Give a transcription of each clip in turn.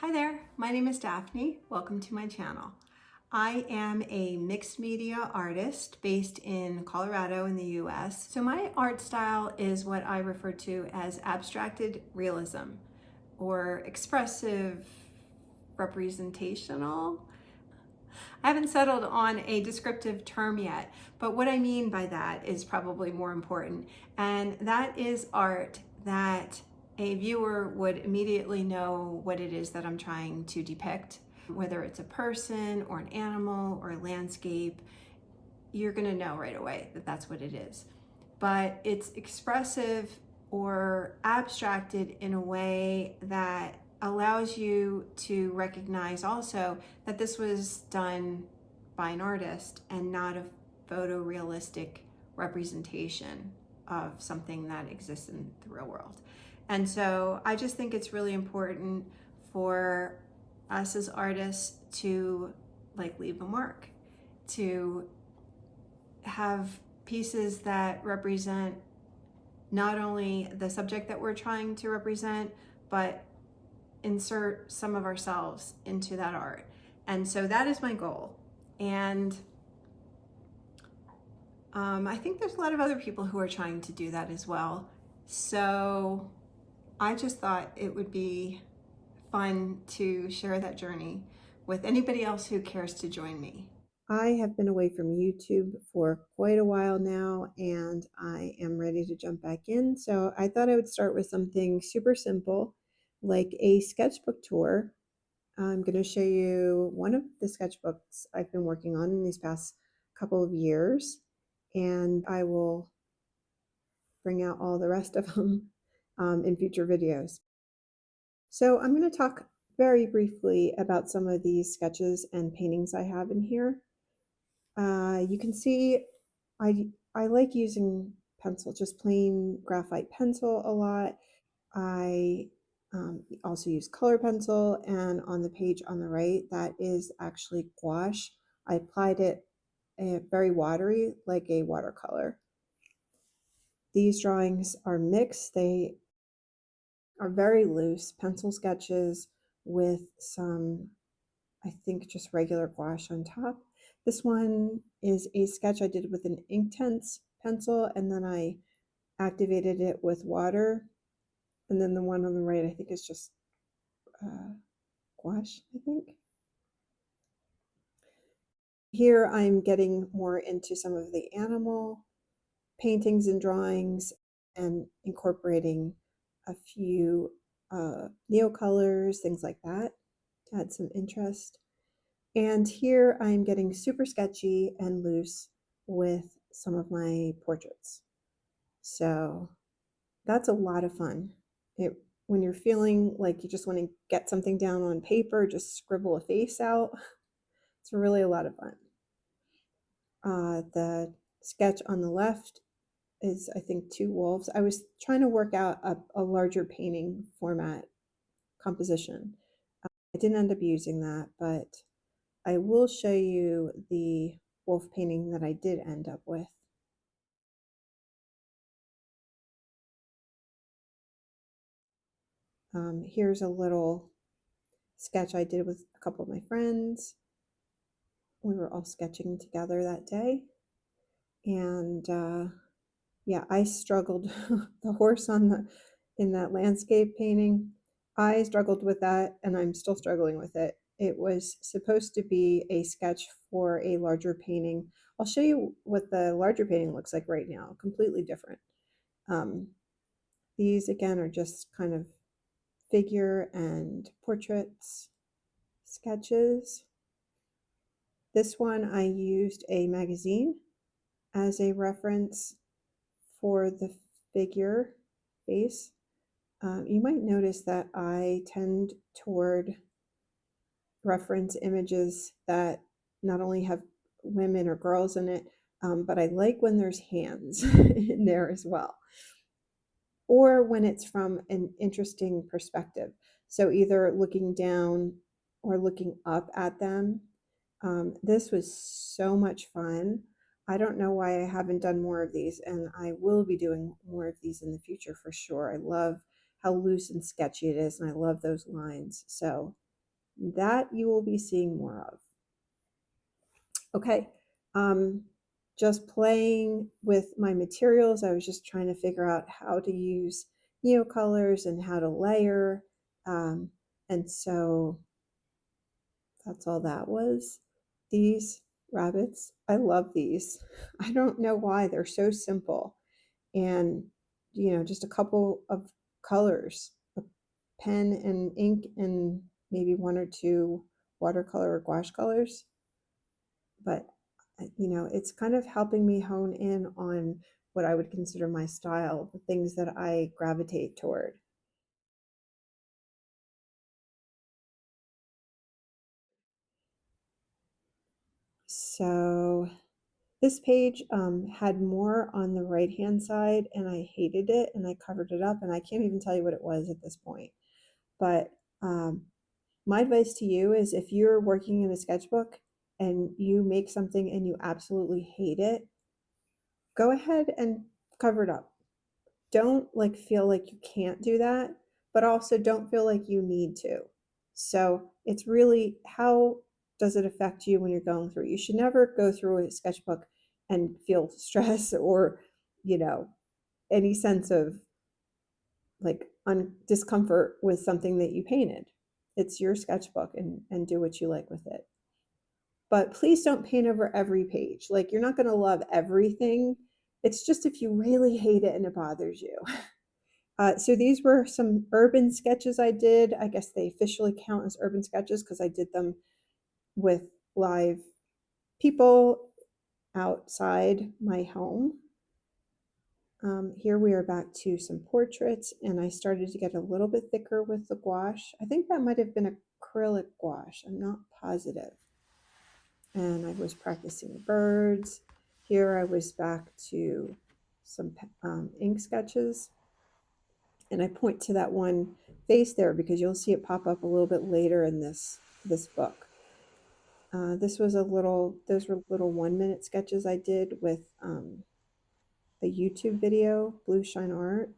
Hi there, my name is Daphne. Welcome to my channel. I am a mixed media artist based in Colorado in the US. So my art style is what I refer to as abstracted realism or expressive representational. I haven't settled on a descriptive term yet, but what I mean by that is probably more important. And that is art that a viewer would immediately know what it is that I'm trying to depict. Whether it's a person or an animal or a landscape, you're gonna know right away that that's what it is. But it's expressive or abstracted in a way that allows you to recognize also that this was done by an artist and not a photorealistic representation of something that exists in the real world. And so I just think it's really important for us as artists to leave a mark, to have pieces that represent not only the subject that we're trying to represent, but insert some of ourselves into that art. And so that is my goal. And I think there's a lot of other people who are trying to do that as well. So I just thought it would be fun to share that journey with anybody else who cares to join me. I have been away from YouTube for quite a while now, and I am ready to jump back in. So I thought I would start with something super simple, like a sketchbook tour. I'm going to show you one of the sketchbooks I've been working on in these past couple of years, and I will bring out all the rest of them in future videos. So I'm going to talk very briefly about some of these sketches and paintings I have in here. You can see I like using pencil, just plain graphite pencil a lot. I also use color pencil, and on the page on the right, that is actually gouache. I applied it very watery, like a watercolor. These drawings are mixed. They are very loose pencil sketches with some, I think, just regular gouache on top. This one is a sketch I did with an Inktense pencil, and then I activated it with water. And then the one on the right, I think, is just gouache, I think. Here I'm getting more into some of the animal paintings and drawings and incorporating a few Neocolors, things like that, to add some interest. And here I'm getting super sketchy and loose with some of my portraits. So that's a lot of fun. When you're feeling like you just want to get something down on paper, just scribble a face out. It's really a lot of fun. The sketch on the left is, I think, two wolves. I was trying to work out a larger painting format composition. I didn't end up using that, but I will show you the wolf painting that I did end up with. Here's a little sketch I did with a couple of my friends. We were all sketching together that day. And yeah, I struggled. The horse in that landscape painting, I struggled with that, and I'm still struggling with it. It was supposed to be a sketch for a larger painting. I'll show you what the larger painting looks like right now, completely different. These again are just kind of figure and portraits sketches. This one I used a magazine as a reference for the figure face. You might notice that I tend toward reference images that not only have women or girls in it, but I like when there's hands in there as well, or when it's from an interesting perspective. So either looking down or looking up at them. This was so much fun. I don't know why I haven't done more of these, and I will be doing more of these in the future for sure. I love how loose and sketchy it is, and I love those lines. So that you will be seeing more of. Okay, just playing with my materials. I was just trying to figure out how to use Neocolors and how to layer. And so that's all that was. These rabbits, I love these. I don't know why, they're so simple. And, just a couple of colors, a pen and ink, and maybe one or two watercolor or gouache colors. But, it's kind of helping me hone in on what I would consider my style, the things that I gravitate toward. So this page had more on the right hand side, and I hated it, and I covered it up, and I can't even tell you what it was at this point. But my advice to you is, if you're working in a sketchbook and you make something and you absolutely hate it, go ahead and cover it up. Don't feel like you can't do that, but also don't feel like you need to. So it's really, how does it affect you when you're going through? You should never go through a sketchbook and feel stress or, you know, any sense of discomfort with something that you painted. It's your sketchbook, and do what you like with it. But please don't paint over every page. Like, you're not going to love everything. It's just if you really hate it and it bothers you. So these were some urban sketches I did. I guess they officially count as urban sketches because I did them with live people outside my home. Here we are back to some portraits, and I started to get a little bit thicker with the gouache. I think that might have been acrylic gouache. I'm not positive. And I was practicing birds. Here I was back to some ink sketches. And I point to that one face there because you'll see it pop up a little bit later in this book. Those were little 1-minute sketches I did with a YouTube video, Blue Shine Art.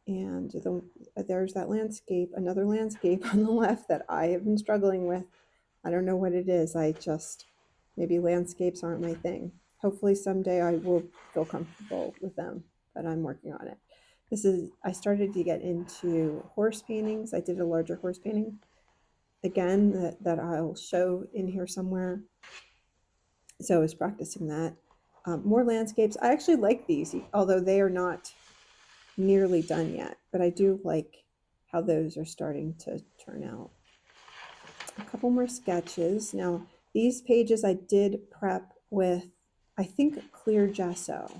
And there's that landscape, another landscape on the left that I have been struggling with. I don't know what it is. Maybe landscapes aren't my thing. Hopefully someday I will feel comfortable with them, but I'm working on it. I started to get into horse paintings. I did a larger horse painting, again, that I'll show in here somewhere. So I was practicing that. More landscapes. I actually like these, although they are not nearly done yet, but I do like how those are starting to turn out. A couple more sketches. Now, these pages I did prep with, I think, clear gesso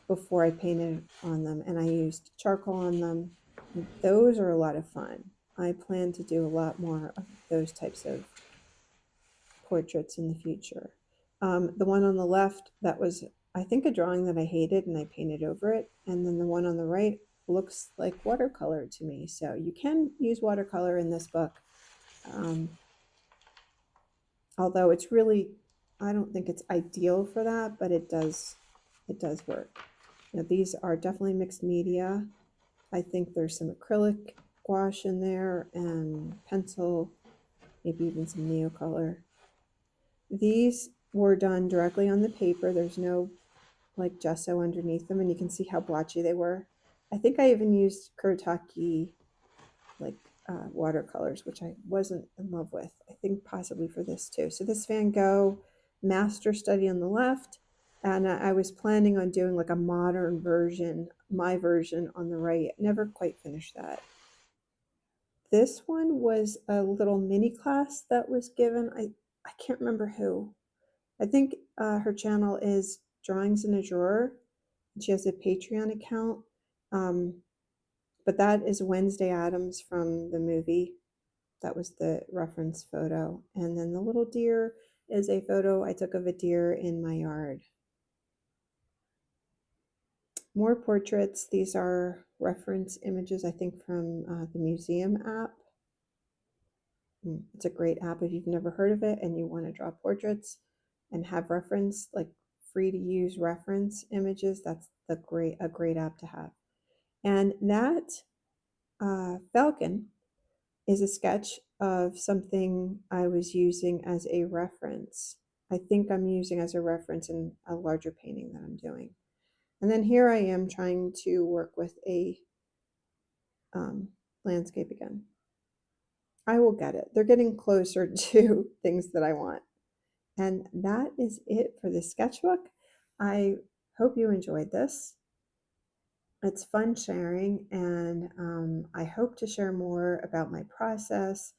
before I painted on them, and I used charcoal on them. Those are a lot of fun. I plan to do a lot more of those types of portraits in the future. The one on the left, that was, I think, a drawing that I hated, and I painted over it. And then the one on the right looks like watercolor to me. So you can use watercolor in this book. Although it's really, I don't think it's ideal for that, but it does work. Now, these are definitely mixed media. I think there's some acrylic gouache in there and pencil, maybe even some Neocolor. These were done directly on the paper. There's no gesso underneath them, and you can see how blotchy they were. I think I even used Kuretake watercolors, which I wasn't in love with. I think possibly for this too. So this Van Gogh master study on the left, and I was planning on doing a modern version, my version, on the right. Never quite finished that. This one was a little mini class that was given. I can't remember who. I think her channel is Drawings in a Drawer. She has a Patreon account. But that is Wednesday Addams from the movie. That was the reference photo. And then the little deer is a photo I took of a deer in my yard. More portraits. These are reference images, I think, from the museum app. It's a great app if you've never heard of it and you want to draw portraits and have reference, free to use reference images. That's a great app to have. And that falcon is a sketch of something I was using as a reference. I think I'm using as a reference in a larger painting that I'm doing. And then here I am trying to work with a landscape again. I will get it. They're getting closer to things that I want. And that is it for this sketchbook. I hope you enjoyed this. It's fun sharing, and I hope to share more about my process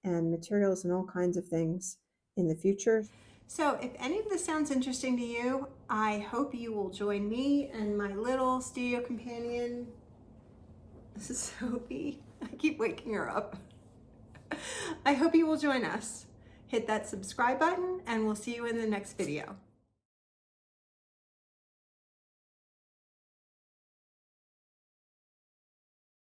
and materials and all kinds of things in the future. So if any of this sounds interesting to you, I hope you will join me and my little studio companion. This is Sophie. I keep waking her up. I hope you will join us. Hit that subscribe button and we'll see you in the next video.